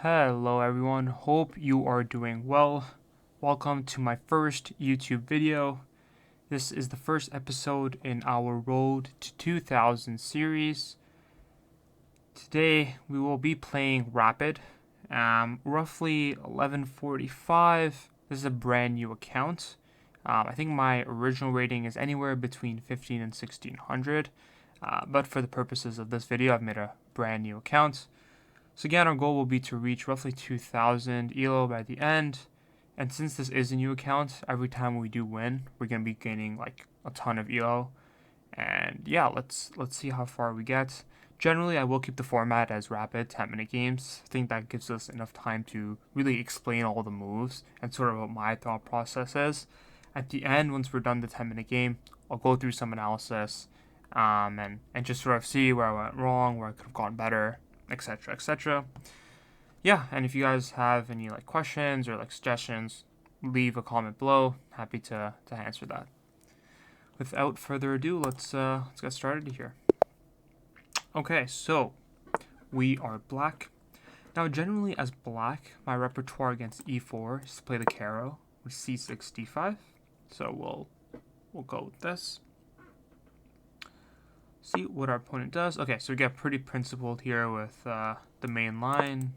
Hello everyone, hope you are doing well. Welcome to my first YouTube video. This is the first episode in our Road to 2000 series. Today we will be playing Rapid, roughly 11:45. This is a brand new account. I think my original rating is anywhere between 15 and 1600, but for the purposes of this video I've made a brand new account. So again, our goal will be to reach roughly 2,000 ELO by the end. And since this is a new account, every time we do win, we're going to be gaining like a ton of ELO. And yeah, let's see how far we get. Generally, I will keep the format as rapid 10-minute games. I think that gives us enough time to really explain all the moves and sort of what my thought process is. At the end, once we're done the 10-minute game, I'll go through some analysis and just sort of see where I went wrong, where I could have gone better, etc., etc. Yeah, and if you guys have any like questions or like suggestions, leave a comment below. Happy to answer that. Without further ado, let's get started here. Okay, so we are black. Now, generally as black, my repertoire against e4 is to play the Caro with c6, d5. So we'll go with this. See what our opponent does. Okay, so we get pretty principled here with the main line.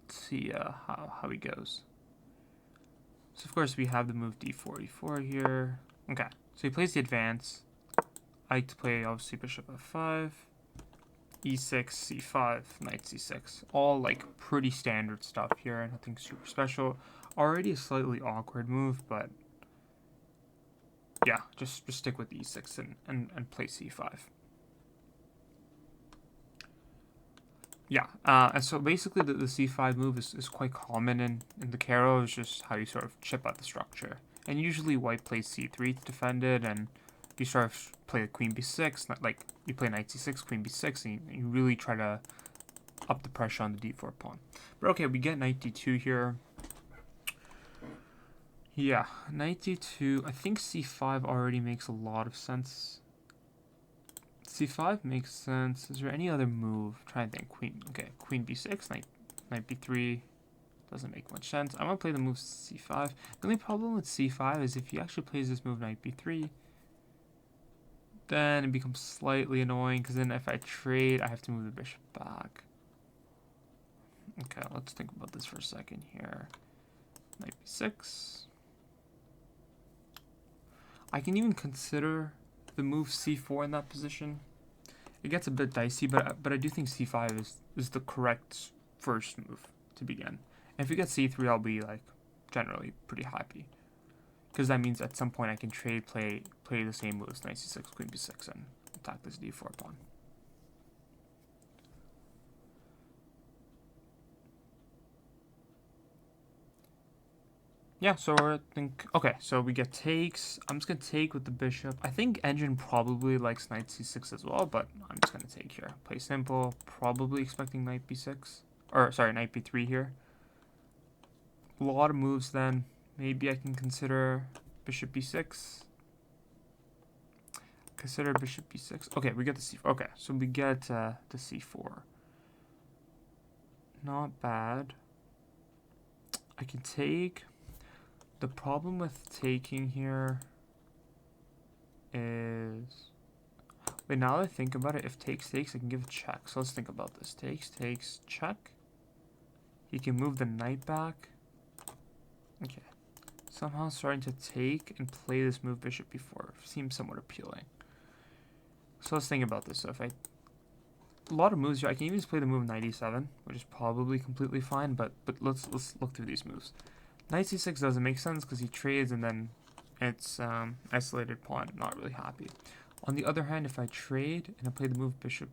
Let's see how he goes. So of course we have the move d4, e4 here. Okay, so he plays the advance. I like to play obviously bishop f5, e6, c5, knight c6. All like pretty standard stuff here, nothing super special. Already a slightly awkward move, but yeah, just stick with e6 and play c5. Yeah, and so basically the c5 move is quite common in the Caro. It's just how you sort of chip at the structure. And usually white plays c3 to defend it, and you sort of play queen b6, like you play knight c6, queen b6, and you really try to up the pressure on the d4 pawn. But okay, we get knight d2 here. Yeah, knight d2, I think c5 already makes a lot of sense. c5 makes sense. Is there any other move? I'm trying to think. Queen b6, knight b3. Doesn't make much sense. I'm going to play the move c5. The only problem with c5 is if he actually plays this move knight b3, then it becomes slightly annoying, because then if I trade, I have to move the bishop back. Okay, let's think about this for a second here. Knight b6. I can even consider the move c4 in that position. It gets a bit dicey, but I do think c5 is the correct first move to begin. And if we get c3, I'll be like generally pretty happy, because that means at some point I can play the same moves, knight c6, queen b6, and attack this d4 pawn. Yeah, so I think, okay, so we get takes. I'm just going to take with the bishop. I think Engine probably likes knight c6 as well, but I'm just going to take here. Play simple, probably expecting knight b6, or sorry, knight b3 here. A lot of moves then. Maybe I can consider bishop b6. Consider bishop b6. Okay, we get the c4. Okay, so we get the c4. Not bad. I can take. The problem with taking here is, wait, now that I think about it, if takes, I can give a check. So let's think about this. Takes, check. He can move the knight back. Okay. Somehow starting to take and play this move bishop b4 seems somewhat appealing. So let's think about this. So if a lot of moves here, I can even just play the move knight e7, which is probably completely fine, but let's look through these moves. Knight c6 doesn't make sense because he trades and then it's isolated pawn. Not really happy. On the other hand, if I trade and I play the move bishop,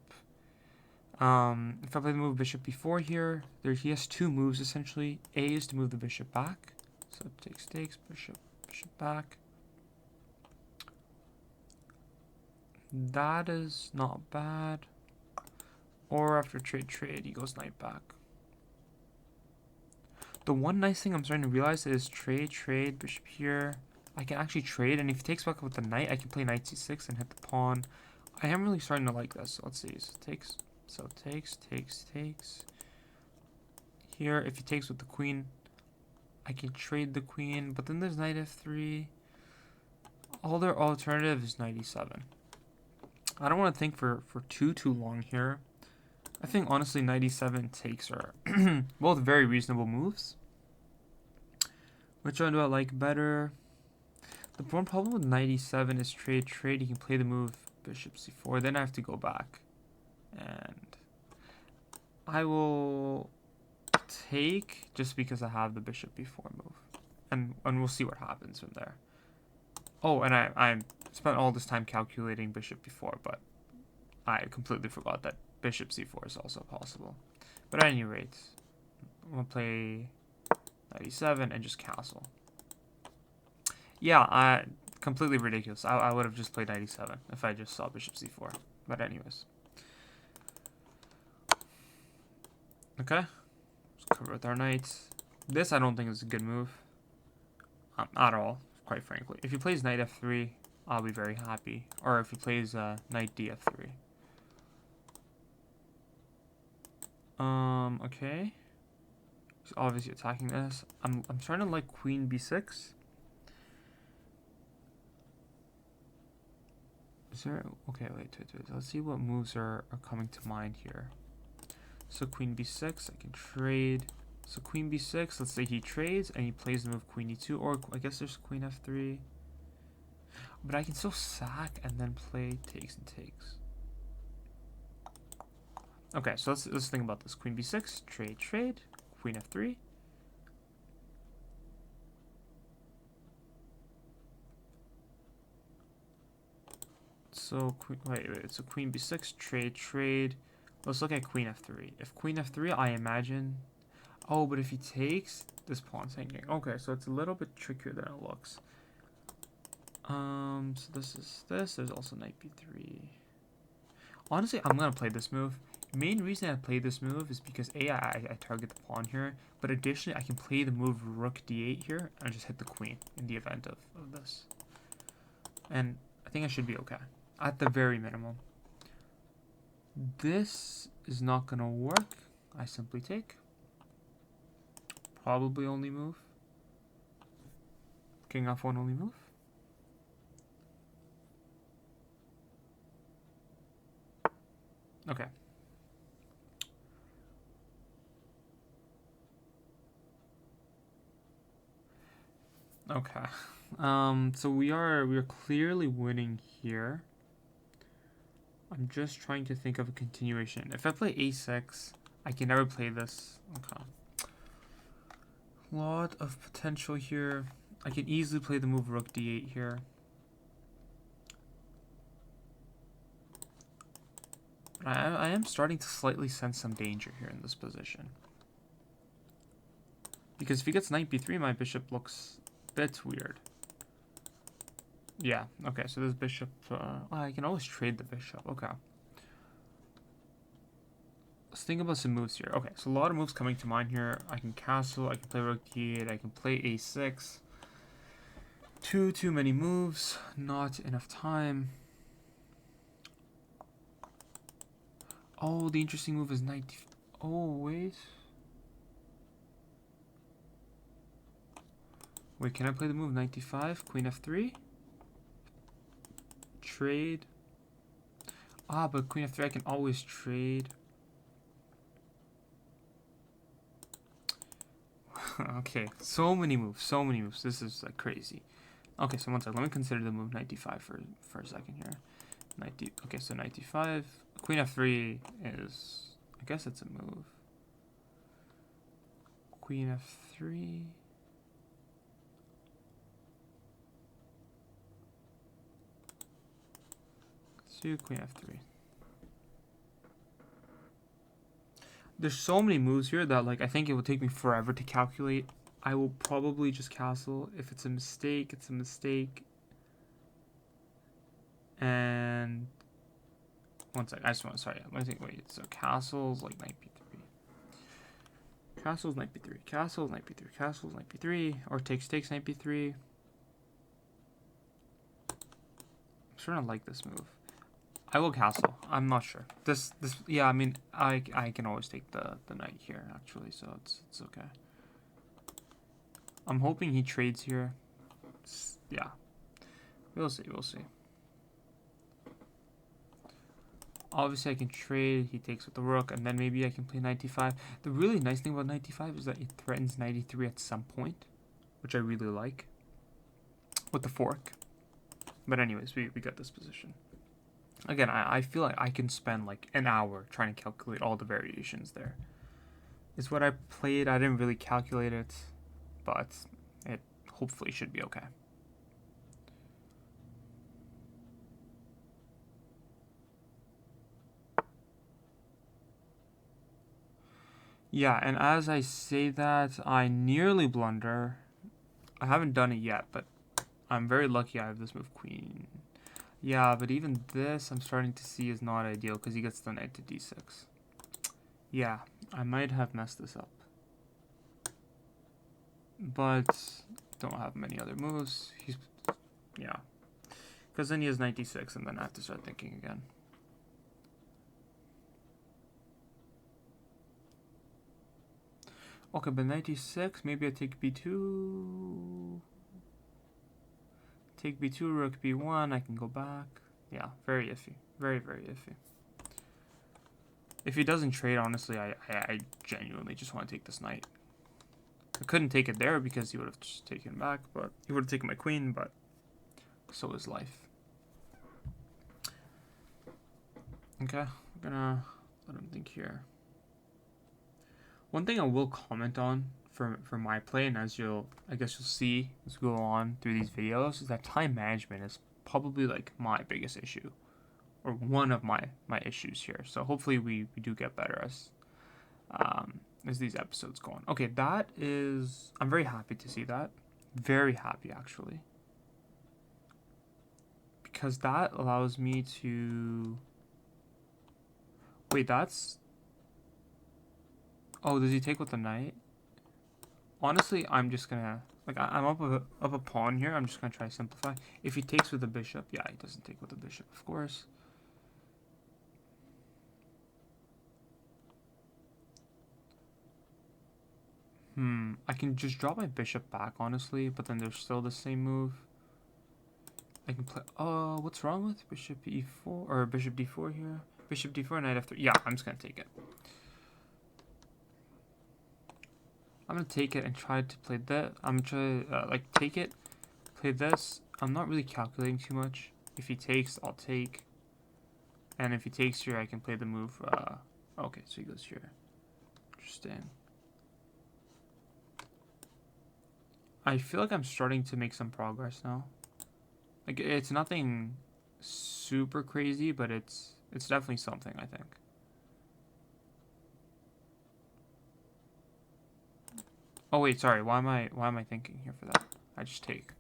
if I play the move bishop b4 here, he has two moves essentially. A is to move the bishop back, so takes, bishop back. That is not bad. Or after trade, he goes knight back. The one nice thing I'm starting to realize is trade, bishop here. I can actually trade, and if he takes back with the knight, I can play knight c6 and hit the pawn. I am really starting to like this. So let's see. So takes. Here, if he takes with the queen, I can trade the queen, but then there's knight f3. All their alternative is knight e7. I don't want to think for too long here. I think honestly knight e7 takes are both very reasonable moves. Which one do I like better? The one problem with knight e7 is trade. You can play the move bishop c4. Then I have to go back. And I will take just because I have the bishop b4 move. And we'll see what happens from there. Oh, and I spent all this time calculating bishop b4, but I completely forgot that bishop c4 is also possible. But at any rate, I'm going to play knight e7 and just castle. Yeah, completely ridiculous. I would have just played knight e7 if I just saw bishop c4. But anyways. Okay. Let's cover with our knights. This I don't think is a good move. At all, quite frankly. If he plays knight f3, I'll be very happy. Or if he plays knight df3. Okay. He's obviously attacking this. I'm trying to like queen b6. Is there... Okay, wait. Let's see what moves are coming to mind here. So queen b6, I can trade. So queen b6, let's say he trades and he plays the move queen e2, or I guess there's queen f3. But I can still sack and then play takes and takes. Okay, so let's think about this. Queen b6, trade, queen f3. So so queen b6, trade. Let's look at queen f3. If queen f3, I imagine... Oh, but if he takes, this pawn's hanging. Okay, so it's a little bit trickier than it looks. So this is this. There's also knight b3. Honestly, I'm gonna play this move. Main reason I play this move is because I target the pawn here, but additionally I can play the move rook d8 here and just hit the queen in the event of this. And I think I should be okay, at the very minimum. This is not gonna work. I simply take. Probably only move. King f1 only move. Okay. Okay. So we are clearly winning here. I'm just trying to think of a continuation. If I play a6, I can never play this. Okay. Lot of potential here. I can easily play the move rook d8 here. But I am starting to slightly sense some danger here in this position. Because if he gets knight b3, my bishop looks a bit weird. Yeah, okay, so this bishop... I can always trade the bishop, okay. Let's think about some moves here. Okay, so a lot of moves coming to mind here. I can castle, I can play rook d8, I can play a6. Too many moves, not enough time. Oh, the interesting move is knight d... Oh, wait. Wait, can I play the move knight d5, queen f3? Trade. Ah, but queen f3 I can always trade. Okay, so many moves. This is like crazy. Okay, so one second. Let me consider the move knight d5 for a second here. Okay, so knight d5. Queen f3 is... I guess it's a move. Queen f3. Let's do queen f3. There's so many moves here that like I think it will take me forever to calculate. I will probably just castle. If it's a mistake, it's a mistake. And one sec, I just want to, sorry, let me think, wait, so castles like knight b3. Castles, knight b3, castles, knight b3, castles, knight b3, or takes, knight b3. I'm starting to like this move. I will castle. I'm not sure. Yeah, I mean, I can always take the knight here, actually, so it's okay. I'm hoping he trades here. Yeah. We'll see, we'll see. Obviously, I can trade. He takes with the rook, and then maybe I can play knight d5. The really nice thing about knight d5 is that it threatens knight e3 at some point, which I really like, with the fork. But anyways, we got this position. Again, I feel like I can spend like an hour trying to calculate all the variations there. It's what I played. I didn't really calculate it, but it hopefully should be okay. Yeah, and as I say that, I nearly blunder. I haven't done it yet, but I'm very lucky I have this move queen. Yeah, but even this I'm starting to see is not ideal because he gets the knight to d6. Yeah, I might have messed this up. But don't have many other moves. Yeah. Because then he has knight d6 and then I have to start thinking again. Okay, but knight d6, maybe I take b2. Take b2, rook b1, I can go back. Yeah, very iffy. Very, very iffy. If he doesn't trade, honestly, I genuinely just want to take this knight. I couldn't take it there because he would have just taken it back, but he would have taken my queen, but so is life. Okay, I'm gonna let him think here. One thing I will comment on for my play, and as I guess you'll see as we go on through these videos, is that time management is probably like my biggest issue, or one of my issues here. So hopefully we do get better as these episodes go on. Okay, that is, I'm very happy to see that. Very happy, actually. Because that allows me to... Wait, that's... Oh, does he take with the knight? Honestly, I'm just gonna... Like, I'm up a pawn here. I'm just gonna try to simplify. If he takes with the bishop... Yeah, he doesn't take with the bishop, of course. I can just drop my bishop back, honestly, but then there's still the same move. I can play... Oh, what's wrong with bishop e4? Or bishop d4 here? Bishop d4, knight f3. Yeah, I'm just gonna take it. I'm gonna take it and try to play that. I'm gonna try like take it, play this. I'm not really calculating too much. If he takes, I'll take. And if he takes here, I can play the move. Okay, so he goes here. Interesting. I feel like I'm starting to make some progress now. Like, it's nothing super crazy, but it's definitely something, I think. Oh wait, sorry. Why am I thinking here for that? I just take.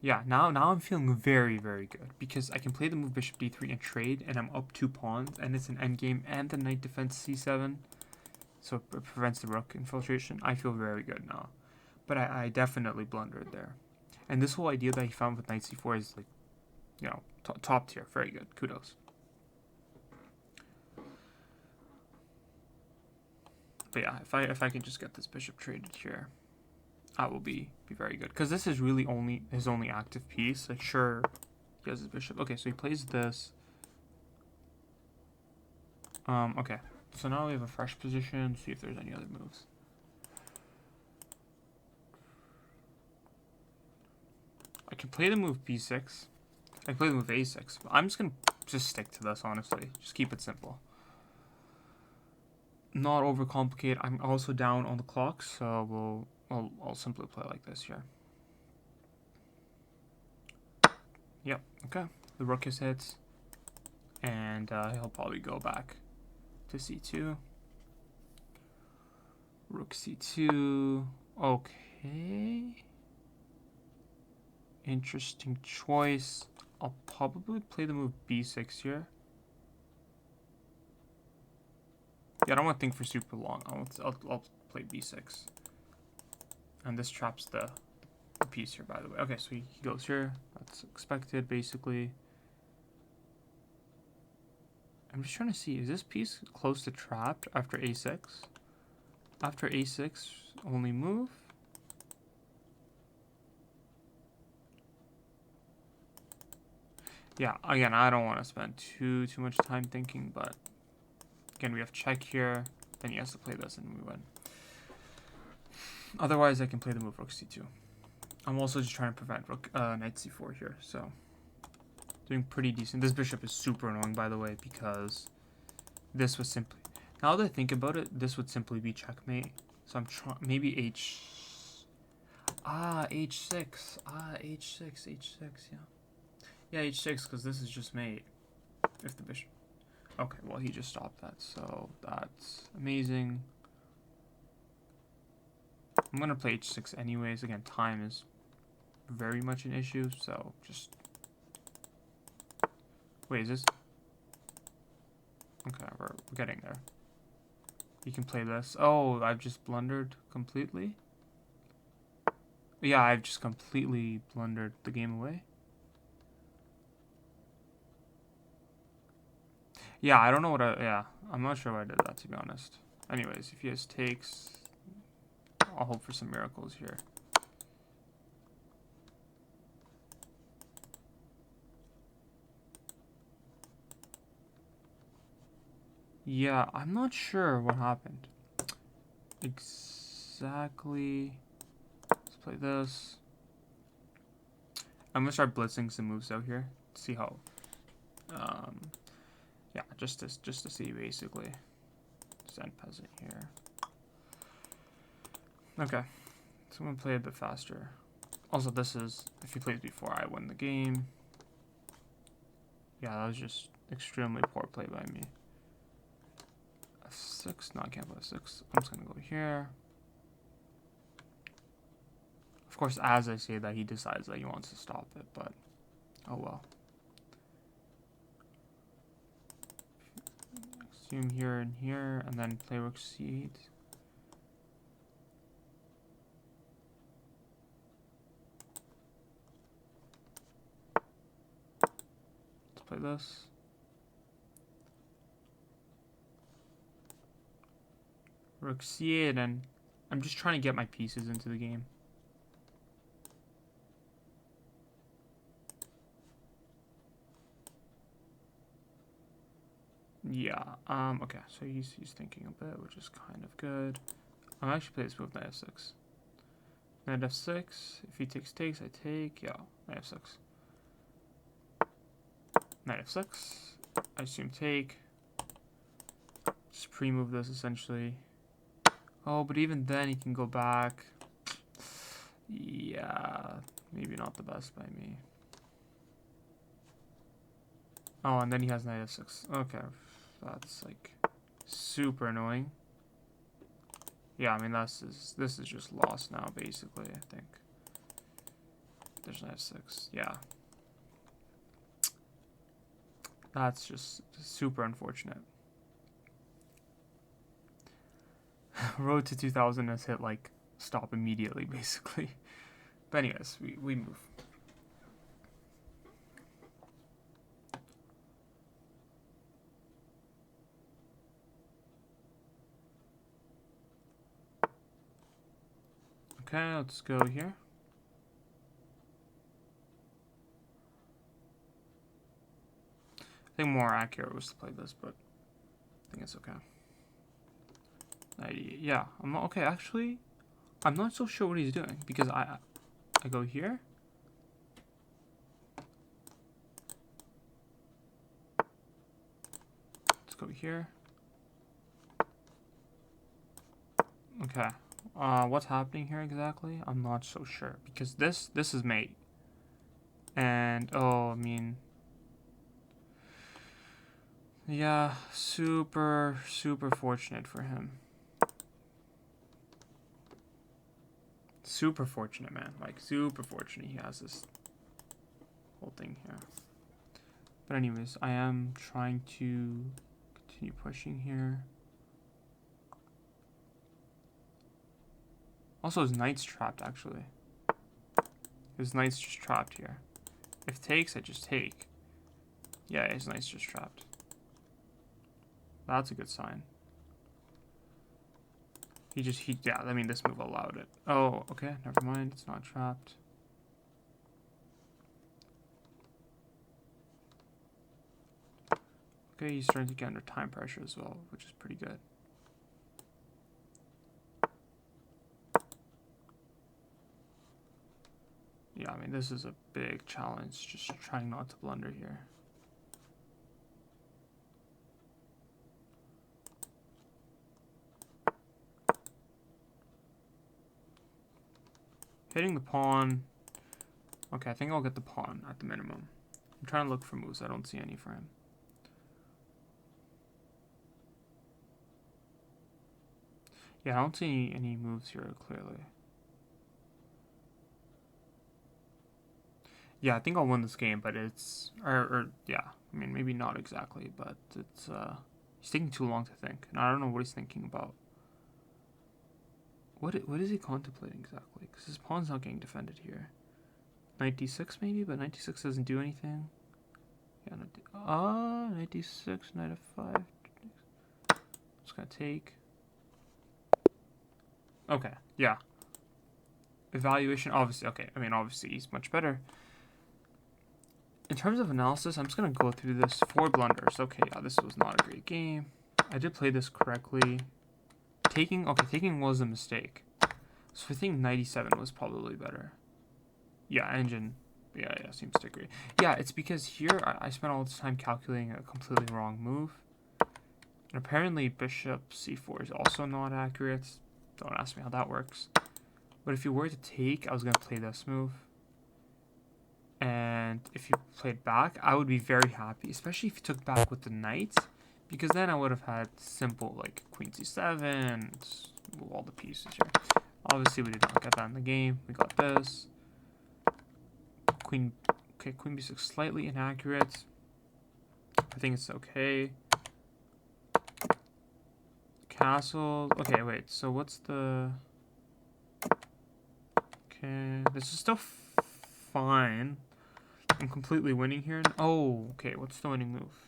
Yeah, now I'm feeling very, very good because I can play the move bishop d3 and trade, and I'm up 2 pawns, and it's an endgame, and the knight defends c7, so it prevents the rook infiltration. I feel very good now, but I definitely blundered there. And this whole idea that he found with knight c4 is like, you know, top tier, very good. Kudos. But yeah, if I can just get this bishop traded here, I will be very good. Because this is really his only active piece. Like, sure, he has his bishop. Okay, so he plays this. Okay. So now we have a fresh position. See if there's any other moves. I can play the move b6. I can play the move a6. But I'm just going to stick to this, honestly. Just keep it simple. Not overcomplicate. I'm also down on the clock, so I'll simply play like this here. Yep, okay. The rook is hit, and he'll probably go back to c2. Rook c2. Okay. Interesting choice. I'll probably play the move b6 here. Yeah, I don't want to think for super long. I'll play b6. And this traps the piece here, by the way. Okay, so he goes here. That's expected, basically. I'm just trying to see, is this piece close to trapped after a6? After a6, only move? Yeah, again, I don't want to spend too much time thinking, but again, we have check here, then he has to play this and we win. Otherwise, I can play the move rook c2. I'm also just trying to prevent rook knight c4 here, so doing pretty decent. This bishop is super annoying, by the way, because this was simply, now that I think about it, this would simply be checkmate. So I'm trying, maybe h6, h6, yeah. Yeah, h6, because this is just mate, if the bishop. Okay, well, he just stopped that, so that's amazing. I'm going to play h6 anyways. Again, time is very much an issue, so just... Wait, is this... Okay, we're getting there. You can play this. Oh, I've just blundered completely? Yeah, I've just completely blundered the game away. Yeah, I don't know what yeah, I'm not sure why I did that, to be honest. Anyways, if he has takes, I'll hope for some miracles here. Yeah, I'm not sure what happened. Exactly. Let's play this. I'm gonna start blitzing some moves out here. See how. Yeah, just to see basically. Send peasant here. Okay, so I'm gonna play a bit faster. Also, this is if he plays before I win the game. Yeah, that was just extremely poor play by me. F6, no, I can't play f6. I'm just gonna go here. Of course, as I say that, he decides that he wants to stop it, but oh well. Assume here and here, and then play rook c8. Let's play this. Rook c8, and I'm just trying to get my pieces into the game. Yeah, okay, so he's thinking a bit, which is kind of good. I'm actually playing this move, knight f6. Knight f6, if he takes, I take, yeah, knight f6. Knight f6, I assume take. Just pre-move this, essentially. Oh, but even then he can go back. Yeah, maybe not the best by me. Oh, and then he has knight f6. Okay, that's like super annoying. Yeah, I mean this is just lost now basically, I think. There's knight f6. Yeah. That's just super unfortunate. Road to 2000 has hit like stop immediately basically. But anyways, we move. Okay, let's go here. I think more accurate was to play this, but I think it's okay. Yeah, I'm not, okay. Actually, I'm not so sure what he's doing because I go here. Let's go here. Okay. What's happening here exactly? I'm not so sure because this is mate. And oh, I mean, yeah, super fortunate for him. Super fortunate, man. Like super fortunate he has this whole thing here. But anyways, I am trying to continue pushing here. Also, his knight's trapped, actually. His knight's just trapped here. If takes, I just take. Yeah, his knight's just trapped. That's a good sign. Yeah, I mean, this move allowed it. Oh, okay, never mind. It's not trapped. Okay, he's starting to get under time pressure as well, which is pretty good. Yeah, I mean, this is a big challenge, just trying not to blunder here. Hitting the pawn. Okay, I think I'll get the pawn at the minimum. I'm trying to look for moves. I don't see any for him. Yeah, I don't see any moves here clearly. Yeah, I think I'll win this game, but it's... yeah, I mean, maybe not exactly, but it's... he's taking too long to think, and I don't know what he's thinking about. What is he contemplating exactly? Because his pawn's not getting defended here. Knight d6 maybe, but knight d6 doesn't do anything. Yeah, knight d6, knight f5. Just gonna take. Okay, yeah. Evaluation, obviously, okay. I mean, obviously he's much better. In terms of analysis, I'm just gonna go through this. 4 blunders. Okay, yeah, this was not a great game. I did play this correctly. Taking was a mistake. So I think 97 was probably better. Yeah, engine. Yeah, seems to agree. Yeah, it's because here I spent all this time calculating a completely wrong move. And apparently bishop c4 is also not accurate. Don't ask me how that works. But if you were to take, I was going to play this move. And if you played back, I would be very happy. Especially if you took back with the knight. Because then I would have had simple, like, queen c7, move all the pieces here. Obviously, we did not get that in the game. We got this. Queen b6, slightly inaccurate. I think it's okay. Castle. Okay, wait. So what's the... Okay, this is still fine. I'm completely winning here. Oh, okay. What's the winning move?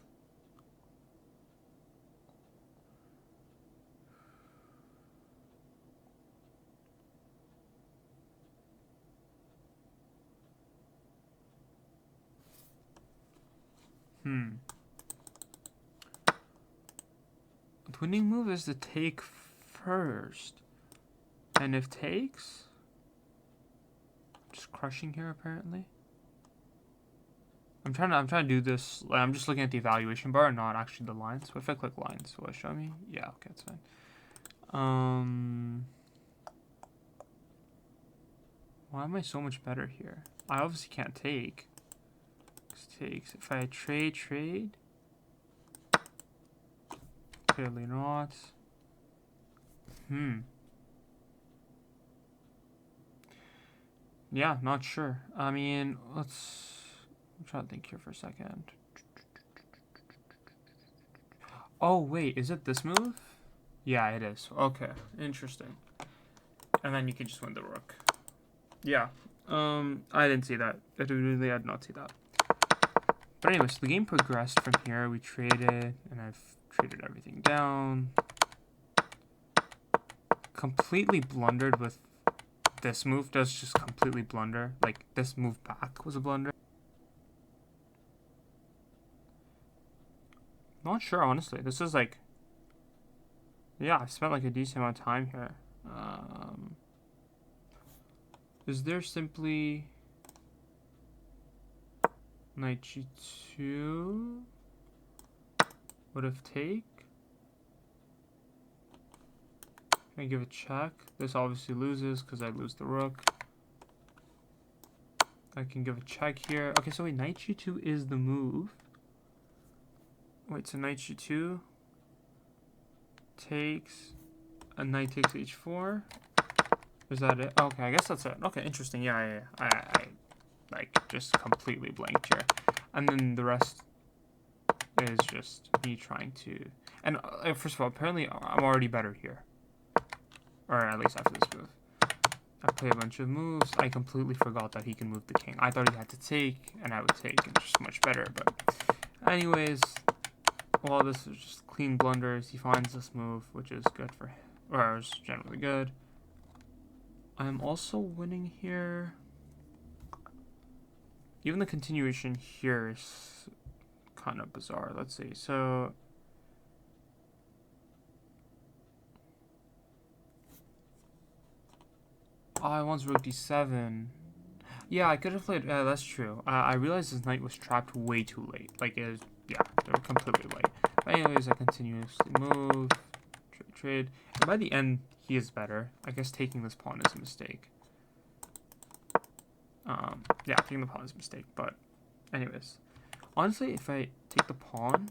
The winning move is to take first. And if takes... Just crushing here, apparently. I'm trying to do this. I'm just looking at the evaluation bar, not actually the lines. So if I click lines, will it show me? Yeah, okay, that's fine. Why am I so much better here? I obviously can't take. Takes. If I trade. Clearly not. Yeah, not sure. I mean, I'm trying to think here for a second. Oh, wait, is it this move? Yeah, it is. Okay, interesting. And then you can just win the rook. Yeah, I didn't see that. I did not see that. But anyways, the game progressed from here. We traded, and I've traded everything down. Completely blundered with this move. Does just completely blunder. Like, this move back was a blunder. Not sure, honestly. This is like... Yeah, I spent like a decent amount of time here. Is there simply... Knight g2? Would have take? Can I give a check? This obviously loses because I lose the rook. I can give a check here. Okay, so wait, knight g2 is the move. Wait, so knight g2 takes, a knight takes h4. Is that it? Okay, I guess that's it. Okay, interesting. Yeah. I like just completely blanked here, and then the rest is just me trying to. And first of all, apparently I'm already better here, or at least after this move. I play a bunch of moves. I completely forgot that he can move the king. I thought he had to take, and I would take, and it's just much better. But anyways, Well, this is just clean blunders. He finds this move, which is good for him, or is generally good. I'm also winning here. Even the continuation here is kind of bizarre. Let's see. So I wants rook d7. Yeah, I could have played. That's true. I realized this knight was trapped way too late. Like, it was, yeah, they were completely late. But anyways, I continuously move, trade. And by the end, he is better. I guess taking this pawn is a mistake. Yeah, taking the pawn is a mistake. But, anyways, honestly, if I take the pawn,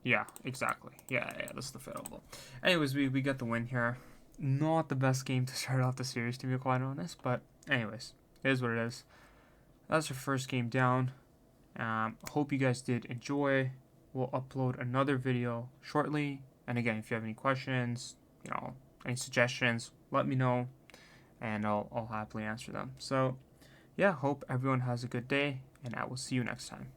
yeah, exactly. Yeah, this is the favorable. Anyways, we got the win here. Not the best game to start off the series, to be quite honest. But, anyways, it is what it is. That's your first game down. Hope you guys did enjoy. We'll upload another video shortly. And again, if you have any questions, any suggestions, let me know, and I'll happily answer them. So, yeah, hope everyone has a good day, and I will see you next time.